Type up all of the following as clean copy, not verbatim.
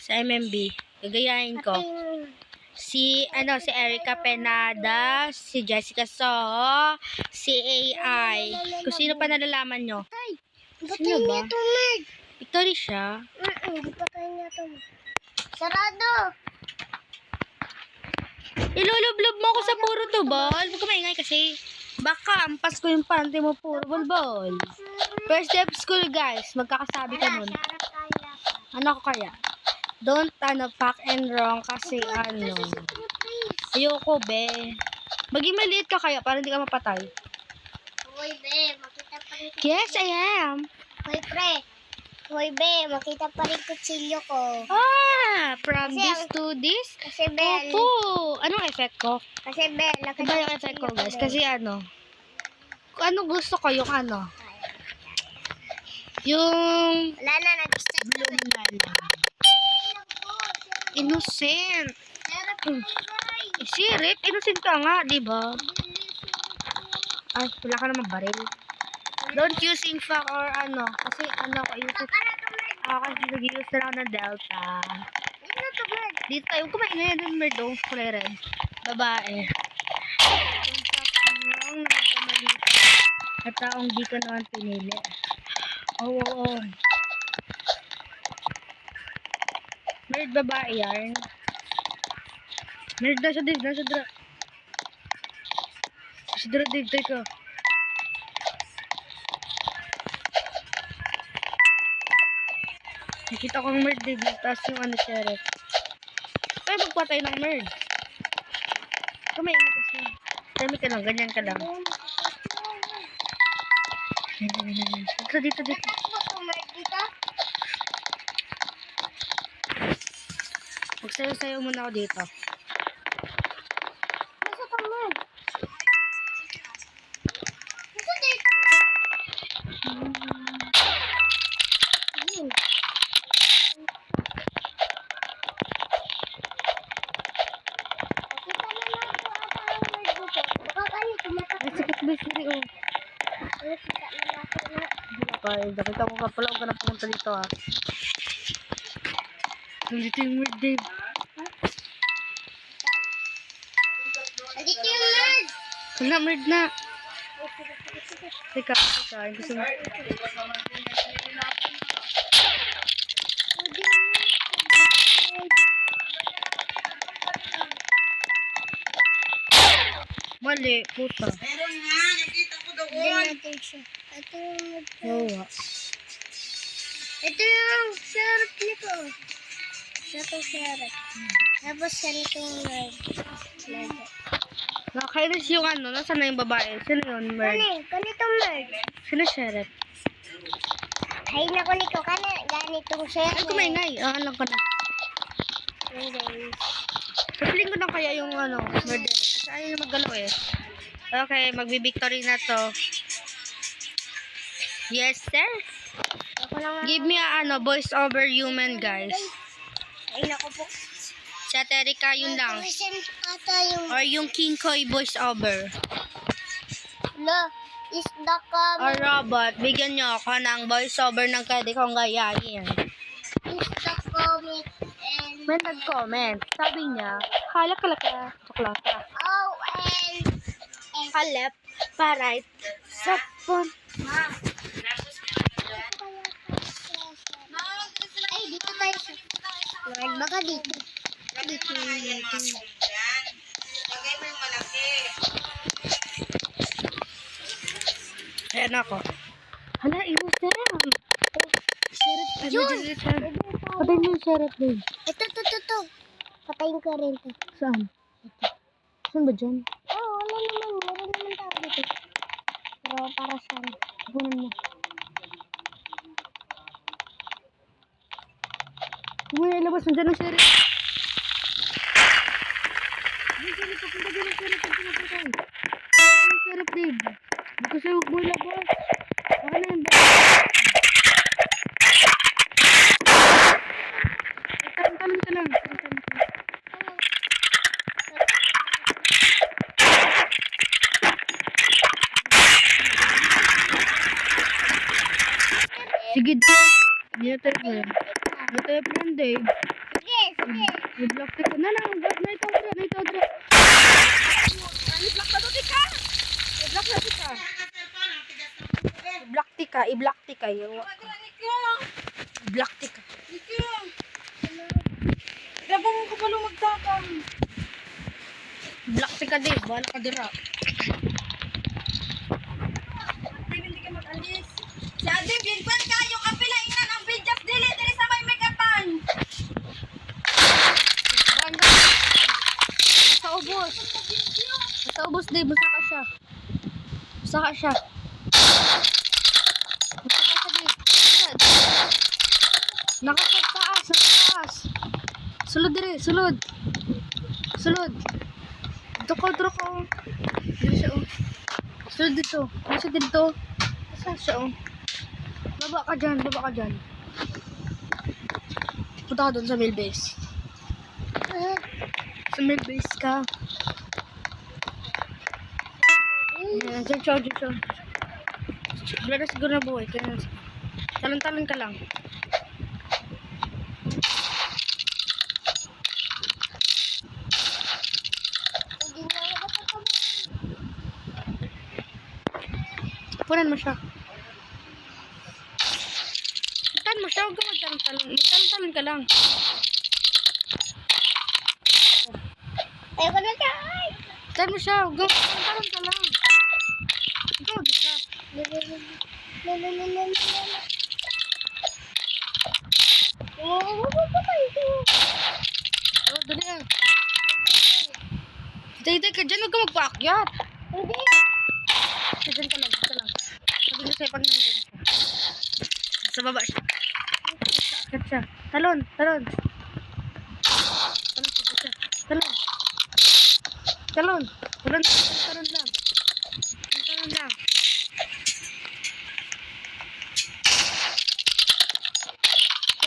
sa MMB. Gagayahin ko. Si Erica Penada, si Jessica Soho, si AI. Kung sino pa nalalaman nyo. Sino ba? Victory siya. Hindi pa tayo niya ito. Sarado! Ilulublob mo ako sa puro tubol. Huwag ka maingay kasi baka ampas ko yung panty mo puro bulbol. First day of school guys, magkakasabi ka nun. Ano ko kaya? Don't pack and wrong kasi ayoko be. Maging maliit ka kaya para hindi ka mapatay. Hoy be, makita pa rin. Yes, I am. Hoy pre. Hoy be, makita pa rin kutsilyo ko. From Kasi this to this. Kasi be, Opo. Anong effect ko? kasi be, Iba yung effect ko guys. Kasi kung ano gusto ko yung yung wala na, nag-start na. bloom na lang. Innocent. Sirip, innocent ka nga, di ba? Ay, wala ka naman baril. Don't using fuck or kasi kasi nag-use na lang ng Delta. Dito tayo, kumain na yan ng merdo, kulay red. Babae. Ang nagkamalita. At taong di ka naman pinili. Oo. Nerd babae yan. Nerd na siya, Dave. Nasa dra. Nasa dra, Dave. Teka. Nakita ko ang nerd, Dave. Tapos yung sheriff. Tayo magpatay ng nerd. Kumain kasi. Dami ka lang. Ganyan ka lang. Dito. Magsayo-sayo muna ako dito. Nasa tangan. Nasa dito. Ayun. Nakita na lang po ata ang word dito. Baka kani, tumatak. Ay, sakit ba siri, oh. Nakita na lang po na. Okay, nakita ko ka pala. Huwag ka na pumunta dito, ha. Nandito yung word, Dave. Nandito yung nerd. Wala, word na. Teka. Gusto mo. Mali, puta. Meron nga, nakita ko doon. Hindi natin siya. Ito yung nerd. Oo. Ito yung sheriff nito. Siya itong sheriff. Tapos siya itong nerd. Nakakainis yung nasaan na yung babae? Sino yun, Merd? Ganitong nerd. Sino sheriff? Ay, naku nito ka na. Ganitong sheriff. Ay, kumaingay. Alam ko na. Hindi. Sabihin ko na kaya yung murder. Kasi ayaw na maggalaw eh. Okay, magbi-victory na to. Yes, sir. Ako lang. Give me voice over human, guys. Ay, naku po. Sa Terika, yun lang. Present ata yung... Or yung King Koi voice over. Lo, is the Or comment. robot, bigyan nyo ako ng voice over ng pwede kong gayahin. Is the comment. And... May nag-comment. Sabi niya, halak-halaka, chocolate. Oh, and... Halep, pa-right, sapon. Ay, dito tayo sa... Lord, baka dito. Dito. Yan. Lagay mo yung malaki. Ayan ako. Hala, innocent. Sheriff, Yun! Patay mo yung sheriff din. Ito. Patayin ko rin to. Saan? Saan ba dyan? Oh, wala naman. Meron naman tao dito. Pero para saan? Kunin mo. Uy, labas. Nandiyan ang sheriff. Yung sheriff, papunta dyan ang sheriff. Papunta. Yung sheriff, Dave. Hindi ko siya huwag mo labas. Baka na yun. Talon ka lang. Sige, hindi na tayo friend. Hindi tayo friend eh. Sige, sige. I-block tika. Na, block na ito. I-block na tika. I-block na tika. I-block tika. I-block tika. I-block tika. Dabang ko pala magtakang. I-block tika din. Bahala ka dira. Hindi ka mag-alis. Si Adim, ginpan kayo. Kapila inan ang bidyas dili. Dili sa may make-upan. Banda. Sa ubos. Sa ubos din. Basta ka siya. Basta ka siya. Nakasat taas. Taas. Sulod dire. Sulod. Dito ko. Dito siya oh. Sulod dito. Saan siya oh. Baba ka dyan. Punta ka doon sa mail base. Sa mail base ka. Ayan, dyan siya. Wala na siguro na buhay. Talon ka lang. Punan mo siya. Huwag ka magtalon. Magtalon ka lang. Ayoko na siya. Punan mo siya. Huwag ka magtalon ka lang. Ikaw, mag-stop. Oh, dali ah. Hintay ka dyan. Huwag ka magpaakyat. Hindi. Dyan ka lang. Sabi ko sa'yo pag nandyan siya. Sa baba siya. Akyat siya. Talon. Talon lang.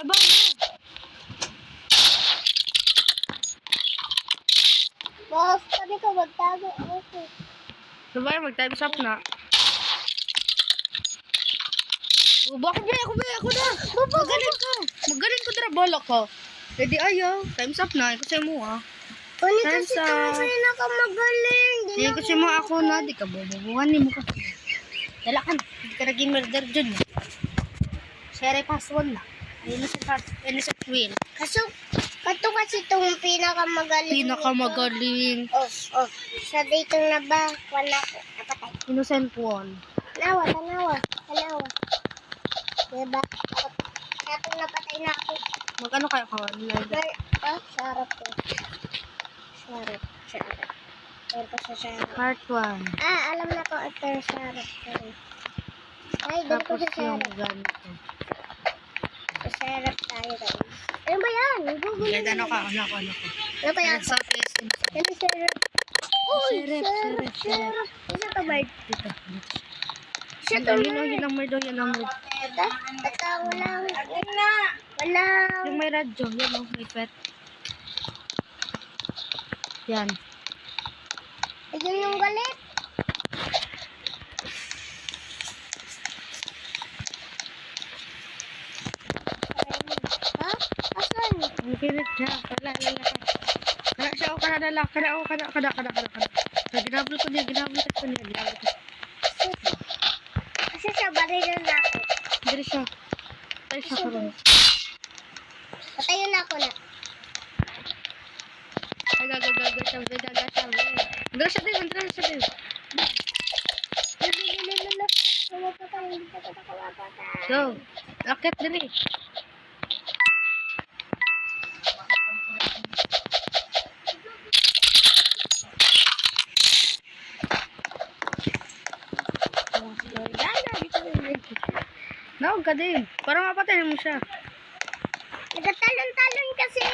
Sabaw mo. Boss, sabi ko magtago. Okay. Sabay, mag-time's up na. Ako na. Magaling ko dara bolok ko. Ready ayo. Time's up na. Kasi mo ah. Kunin Time's kasi up. kasi nakamagaling. Hindi kasi mo ako na. Di ka bububuhan ni mo kasi. Dala ka na. Hindi ka naging murder dyan. Sere password na. Innocent wheel. Kaso, kato kasi itong pinakamagaling. Pinakamagaling. Oh. Sa dito na ba? Wala ko. Napatay. Innocent one. Tanawa. Diba? Tapos napatay na ako. Magkano kaya ka? Sarap ko. Sarap. Meron pa sa sarap. Part 1. Alam na ko ito sarap ko. Ay, dito ko Tapos sa yung sarap. ganito. Sa sarap tayo guys. Ano ba yan? Google Kahit ano ka. Ano ba yan? Sa face. Ano sarap? Uy, Syrup. sarap. Isa ka ba? Dito. Isa to Yun ang word. Wala. Yung may radyo. Yan o. May pet. Yan. Ayun yung galit. Ha? Asan? Ang pilit siya. Kala siya. Kada. Ginablo ko niya. Kasi siya barilan na ako. Diri siya. Tayo siya karoon. Patayin na ako na. Ay, gaga siya. Andra siya din. Go. Akit diri. Nawag ka din. Para mapatay mo siya. Nagtatalon-talon kasi.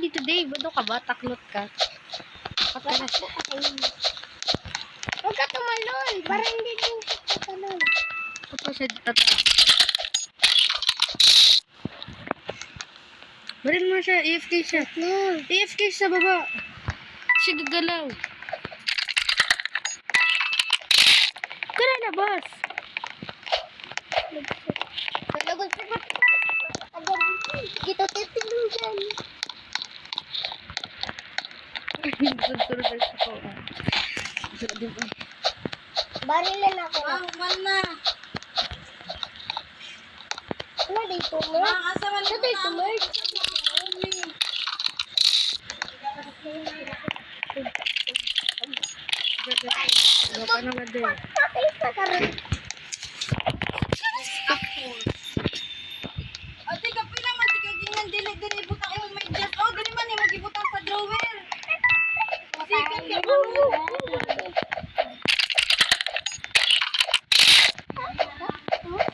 Dito Dave, ano ka ba? Taklot ka. Patay na siya. Huwag ka tumalon. Para hindi din siya tumalon. Patay siya dito. Barin mo siya, EFK siya. No. EFK sa baba. Siya gagalaw. Tara na, boss. Nalagod sa agad. Kita titilugan. Sunod ako. Barilan ako. Wow, man na. Ano dito, Mer? Asa man Ano dito, Mer? Ano ka naman din? Patay sa karon. Ate, kapila man, tigagingnan, dili butang imong may jet. Oh, dili man, imong gibutang sa drawer.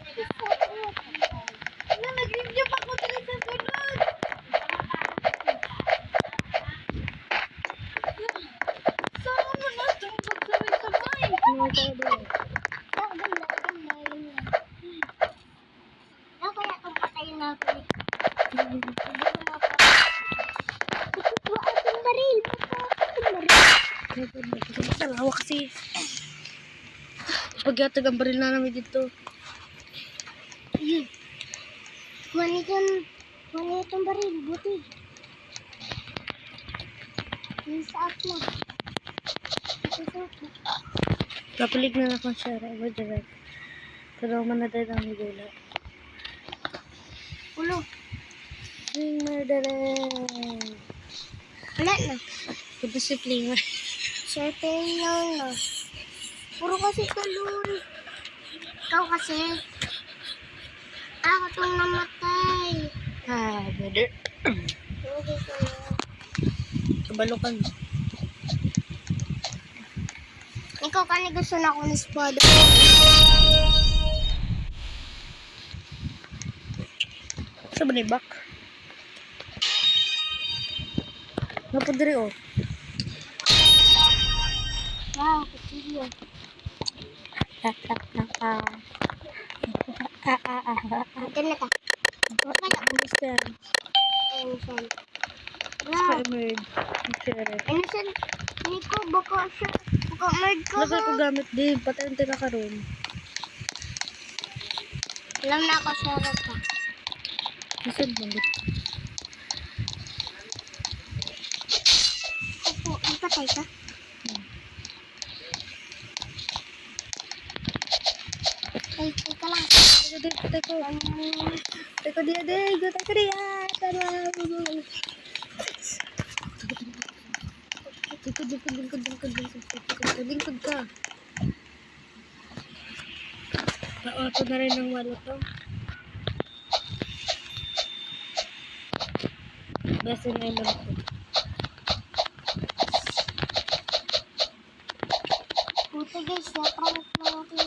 Sikat ka mo. Na, nag-review pa ko dili sa sunod. Saan mo na itong pagsabay-sabay? Ano ka doon? Ano kaya itong patayin natin? Buka atong baril. Talawa kasi. Pagyatag ang baril na namin dito. Ayun. Kuha itong baril. Buti. Yung sa at na. Kapilig na akong siya. Iba direct. Pero manaday ang higula. Ulo. Ring murderer. Wala na. Ito si Flinger. Certain lang na. Puro kasi kalori. Ikaw kasi. Ako itong namatay. Ah, brother. Okay ka na. Kabalokan. Ikaw kani gusto na akong espada. Sa banibak. Napudiri oh. Wow, kutsilyo. Ito na ka. Understand. Innocent. Sa Wow. emerge. Share. Innocent. Nico, baka siya. Baka mad ka Lagay ko ba? gamit din. Patente ka karon. Alam na ako sa harap ka. Isad mo. Opo, ang patay ka. Ay, ka lang. Teko dia deh. Gue tak dia. Tara. Lingkod ka. Auto na rin ng walo to. Basta na yung ko. Puti guys, na-prank na natin.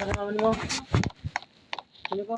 Ano mo? Sino ko?